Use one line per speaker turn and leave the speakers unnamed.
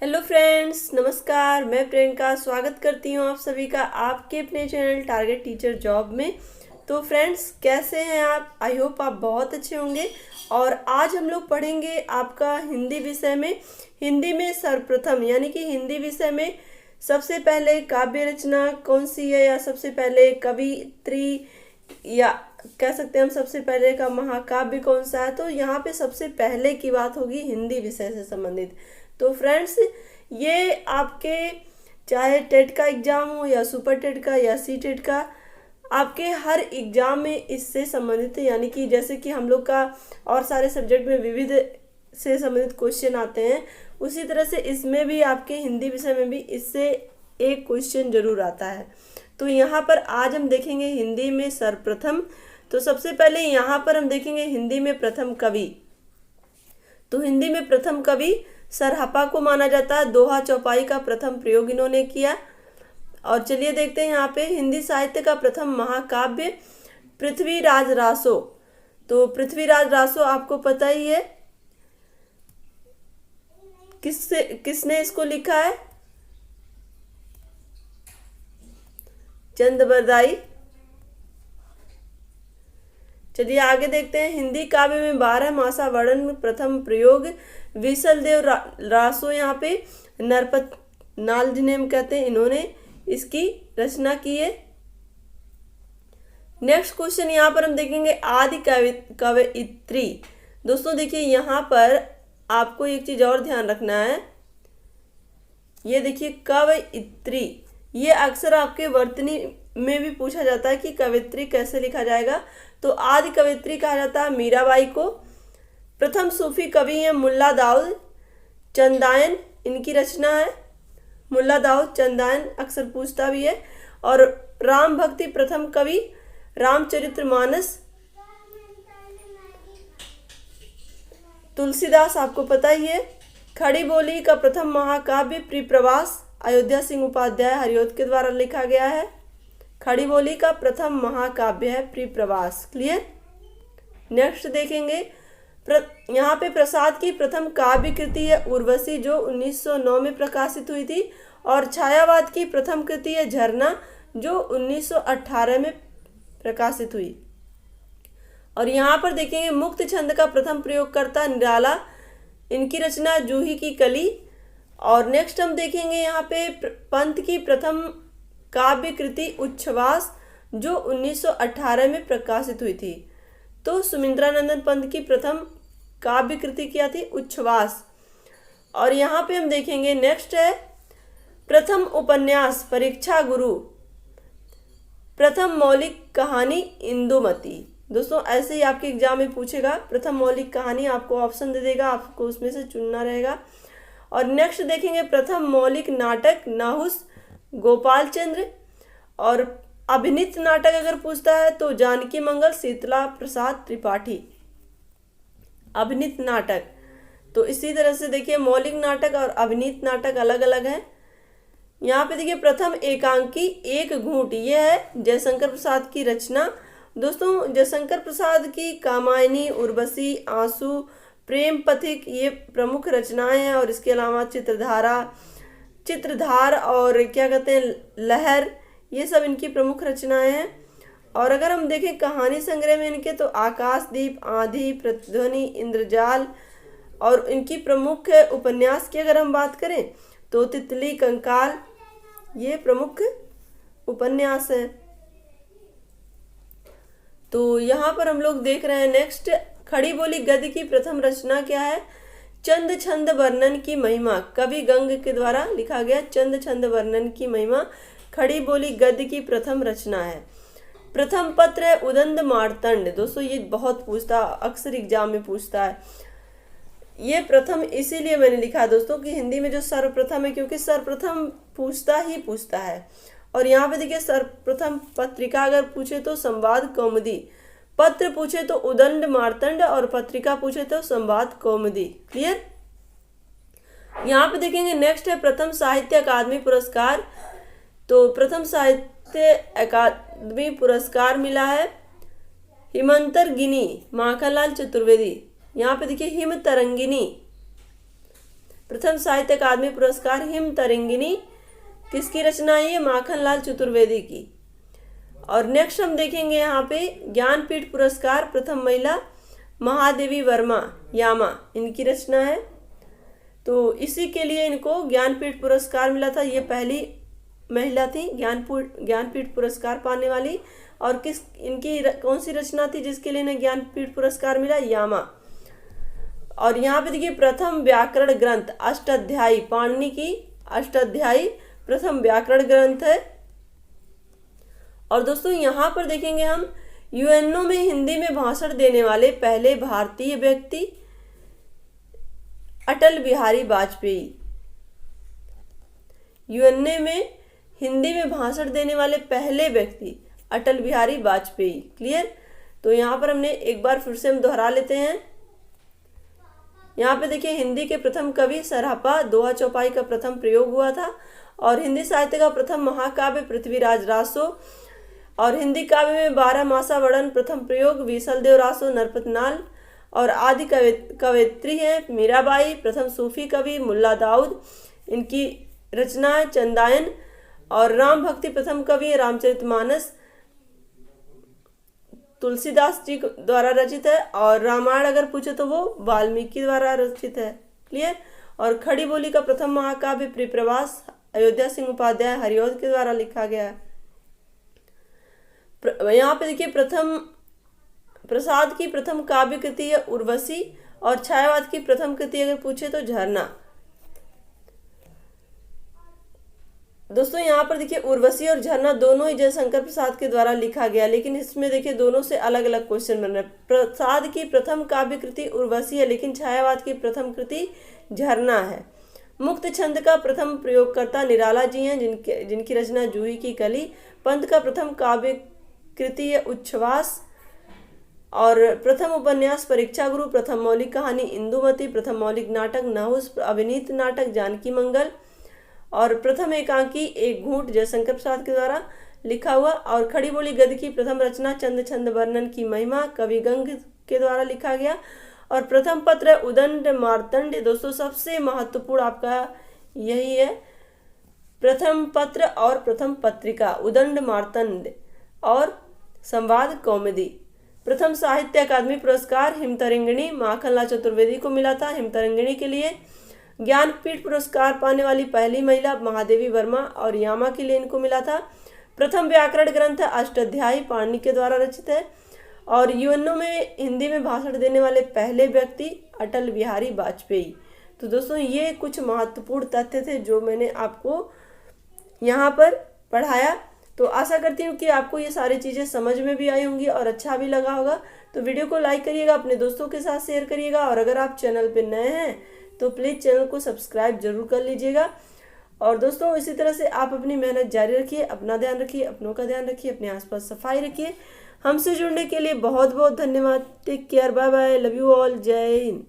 Hello friends, नमस्कार। मैं प्रियंका स्वागत करती हूँ आप सभी का आपके अपने चैनल टारगेट टीचर जॉब में। तो फ्रेंड्स, कैसे हैं आप? आई होप आप बहुत अच्छे होंगे। और आज हम लोग पढ़ेंगे आपका हिंदी विषय में, हिंदी में सर्वप्रथम यानी कि हिंदी विषय में सबसे पहले काव्य रचना कौन सी है, या सबसे पहले कवित्री, या कह सकते हैं हम सबसे पहले का महाकाव्य कौन सा है। तो यहाँ पे सबसे पहले की बात होगी हिंदी विषय से संबंधित। तो फ्रेंड्स, ये आपके चाहे टेट का एग्जाम हो या सुपर टेट का या सी टेट का, आपके हर एग्जाम में इससे संबंधित है। यानी कि जैसे कि हम लोग का और सारे सब्जेक्ट में विविध से संबंधित क्वेश्चन आते हैं, उसी तरह से इसमें भी आपके हिंदी विषय में भी इससे एक क्वेश्चन जरूर आता है। तो यहाँ पर आज हम देखेंगे हिंदी में सर्वप्रथम। तो सबसे पहले यहाँ पर हम देखेंगे हिंदी में प्रथम कवि। तो हिंदी में प्रथम कवि सरहपा को माना जाता है। दोहा चौपाई का प्रथम प्रयोग इन्होंने किया। और चलिए देखते हैं यहाँ पे हिंदी साहित्य का प्रथम महाकाव्य पृथ्वीराज रासो। तो पृथ्वीराज रासो आपको पता ही है, किसने इसको लिखा है? चंद बरदाई। चलिए आगे देखते हैं हिंदी काव्य में 12 मासा वर्णन प्रथम प्रयोग विशलदेव रासो, यहाँ पे नरपत नाल जिन्हें कहते हैं, इन्होंने इसकी रचना की है। नेक्स्ट क्वेश्चन यहाँ पर हम देखेंगे आदि कवयित्री। दोस्तों देखिए, यहाँ पर आपको एक चीज और ध्यान रखना है। ये देखिए कवयित्री, ये अक्सर आपके वर्तनी में भी पूछा जाता है कि कवयित्री कैसे लिखा जाएगा। तो आदि कवयित्री कहा जाता है मीराबाई को। प्रथम सूफी कवि हैं मुल्ला दाऊद चंदायन, इनकी रचना है। मुल्ला दाऊद चंदायन अक्सर पूछता भी है। और राम भक्ति प्रथम कवि रामचरितमानस तुलसीदास, आपको पता ही है। खड़ी बोली का प्रथम महाकाव्य प्रिप्रवास अयोध्या सिंह उपाध्याय हरिऔध के द्वारा लिखा गया है। खड़ी बोली का प्रथम महाकाव्य है प्रिप्रवास। क्लियर। नेक्स्ट देखेंगे यहाँ पे प्रसाद की प्रथम काव्य कृति है उर्वशी, जो 1909 में प्रकाशित हुई थी। और छायावाद की प्रथम कृति है झरना, जो 1918 में प्रकाशित हुई। और यहाँ पर देखेंगे मुक्त छंद का प्रथम प्रयोगकर्ता निराला, इनकी रचना जूही की कली। और नेक्स्ट हम देखेंगे यहाँ पे पंत की प्रथम काव्य कृति उच्छ्वास, जो 1918 में प्रकाशित हुई थी। तो सुमिंद्रानंदन पंत की प्रथम काव्य कृति क्या थी? उच्छ्वास। और यहाँ पे हम देखेंगे नेक्स्ट है प्रथम उपन्यास परीक्षा गुरु, प्रथम मौलिक कहानी इंदुमती। दोस्तों ऐसे ही आपके एग्जाम में पूछेगा, प्रथम मौलिक कहानी आपको ऑप्शन दे देगा, आपको उसमें से चुनना रहेगा। और नेक्स्ट देखेंगे प्रथम मौलिक नाटक नाहुस गोपाल चंद्र। और अभिनीत नाटक अगर पूछता है तो जानकी मंगल शीतला प्रसाद त्रिपाठी, अभिनीत नाटक। तो इसी तरह से देखिए मौलिक नाटक और अभिनीत नाटक अलग अलग है। यहाँ पे देखिए प्रथम एकांकी एक घूंट, ये है जयशंकर प्रसाद की रचना। दोस्तों जयशंकर प्रसाद की कामायनी, उर्वशी, आंसू, प्रेम पथिक, ये प्रमुख रचनाएं हैं। और इसके अलावा चित्रधार और क्या कहते हैं लहर, ये सब इनकी प्रमुख रचनाएं हैं। और अगर हम देखें कहानी संग्रह में इनके, तो आकाशदीप, आंधी, प्रतिध्वनि, इंद्रजाल। और इनकी प्रमुख उपन्यास की अगर हम बात करें तो तितली, कंकाल, ये प्रमुख उपन्यास है। तो यहाँ पर हम लोग देख रहे हैं नेक्स्ट खड़ी बोली गद्य की प्रथम रचना क्या है? चंद छंद वर्णन की महिमा, कवि गंग के द्वारा लिखा गया चंद छंद वर्णन की महिमा खड़ी बोली गद्य की प्रथम रचना है। प्रथम पत्र है उदंड मार्तंड। दोस्तों ये बहुत पूछता, अक्सर एग्जाम में पूछता है। ये प्रथम इसीलिए मैंने लिखा दोस्तों कि हिंदी में जो सर्वप्रथम है, क्योंकि सर्वप्रथम पूछता ही पूछता है। और यहाँ पे देखिए सर्वप्रथम पत्रिका अगर पूछे तो संवाद कौमुदी, पत्र पूछे तो उदंड मार्तंड, और पत्रिका पूछे तो संवाद कौमुदी। क्लियर। यहाँ पे देखेंगे नेक्स्ट है प्रथम साहित्य अकादमी पुरस्कार। तो प्रथम साहित्य अकादमी पुरस्कार मिला है हिमंतर गिनी माखनलाल चतुर्वेदी। यहाँ पे देखिए हिम तरंगिनी प्रथम साहित्य अकादमी पुरस्कार हिम तरंगिणी किसकी रचना है? माखनलाल चतुर्वेदी की। और नेक्स्ट हम देखेंगे यहाँ पे ज्ञानपीठ पुरस्कार प्रथम महिला महादेवी वर्मा यामा, इनकी रचना है। तो इसी के लिए इनको ज्ञानपीठ पुरस्कार मिला था। ये पहली महिला थी ज्ञानपीठ पुरस्कार पाने वाली। और इनकी कौन सी रचना थी जिसके लिए इन्हें ज्ञानपीठ पुरस्कार मिला? यामा। और यहाँ पे देखिए प्रथम व्याकरण ग्रंथ अष्टाध्यायी, पाणिनि की अष्टाध्यायी प्रथम व्याकरण ग्रंथ है। और दोस्तों यहाँ पर देखेंगे हम यूएनओ में हिंदी में भाषण देने वाले पहले भारतीय व्यक्ति अटल बिहारी वाजपेयी। यूएनओ में हिंदी में भाषण देने वाले पहले व्यक्ति अटल बिहारी वाजपेयी। क्लियर? तो यहाँ पर हमने एक बार फिर से हम दोहरा लेते हैं। यहाँ पे देखिए हिंदी के प्रथम कवि सरहपा दोहा चौपाई का प्रथम प्रयोग हुआ था। और हिंदी साहित्य का प्रथम महाकाव्य पृथ्वीराज रासो। और हिंदी काव्य में 12 मासा वर्णन प्रथम प्रयोग विशलदेव रासो नरपतनाल। और आदि कवयित्री हैं मीराबाई। प्रथम सूफी कवि मुल्ला दाऊद, इनकी रचनाएं चंदायन। और राम भक्ति प्रथम कवि रामचरितमानस तुलसीदास जी द्वारा रचित है। और रामायण अगर पूछे तो वो वाल्मीकि द्वारा रचित है। क्लियर? और खड़ी बोली का प्रथम महाकाव्य प्रिप्रवास अयोध्या सिंह उपाध्याय हरिऔध के द्वारा लिखा गया है। यहाँ पे देखिए प्रसाद की प्रथम काव्य कृति है उर्वशी। और छायावाद की प्रथम कृति अगर पूछे तो झरना। दोस्तों यहाँ पर देखिए उर्वशी और झरना दोनों ही जयशंकर प्रसाद के द्वारा लिखा गया, लेकिन इसमें देखिए दोनों से अलग अलग क्वेश्चन बन रहे हैं। प्रसाद की प्रथम काव्य कृति उर्वशी है, लेकिन छायावाद की प्रथम कृति झरना है। मुक्त छंद का प्रथम प्रयोगकर्ता निराला जी हैं, जिनकी रचना जूही की कली। पंत का प्रथम काव्य कृति है उच्छ्वास। और प्रथम उपन्यास परीक्षा गुरु। प्रथम मौलिक कहानी इंदुमती। प्रथम मौलिक नाटक नहुस। अभिनीत नाटक जानकी मंगल। और प्रथम एकांकी एक घूंट जयशंकर प्रसाद के द्वारा लिखा हुआ। और खड़ी बोली गद्य की प्रथम रचना चंद छंद वर्णन की महिमा कवि गंग के द्वारा लिखा गया। और प्रथम पत्र उदंड मार्तंड। दोस्तों सबसे महत्वपूर्ण आपका यही है, प्रथम पत्र और प्रथम पत्रिका उदंड मार्तंड और संवाद कौमुदी। प्रथम साहित्य अकादमी पुरस्कार हिमतरंगिणी माखनलाल चतुर्वेदी को मिला था। हिमतरंगिणी के लिए ज्ञानपीठ पुरस्कार पाने वाली पहली महिला महादेवी वर्मा। और यामा के लिए इनको मिला था। प्रथम व्याकरण ग्रंथ अष्टाध्यायी पाणिनि के द्वारा रचित है। और यूएनओ में हिंदी में भाषण देने वाले पहले व्यक्ति अटल बिहारी वाजपेयी। तो दोस्तों ये कुछ महत्वपूर्ण तथ्य थे जो मैंने आपको यहाँ पर पढ़ाया। तो आशा करती हूँ कि आपको ये सारी चीज़ें समझ में भी आई होंगी और अच्छा भी लगा होगा। तो वीडियो को लाइक करिएगा, अपने दोस्तों के साथ शेयर करिएगा। और अगर आप चैनल पर नए हैं तो प्लीज़ चैनल को सब्सक्राइब जरूर कर लीजिएगा। और दोस्तों इसी तरह से आप अपनी मेहनत जारी रखिए, अपना ध्यान रखिए, अपनों का ध्यान रखिए, अपने आसपास सफाई रखिए। हमसे जुड़ने के लिए बहुत बहुत धन्यवाद। Take care, bye bye, love you all, जय हिंद।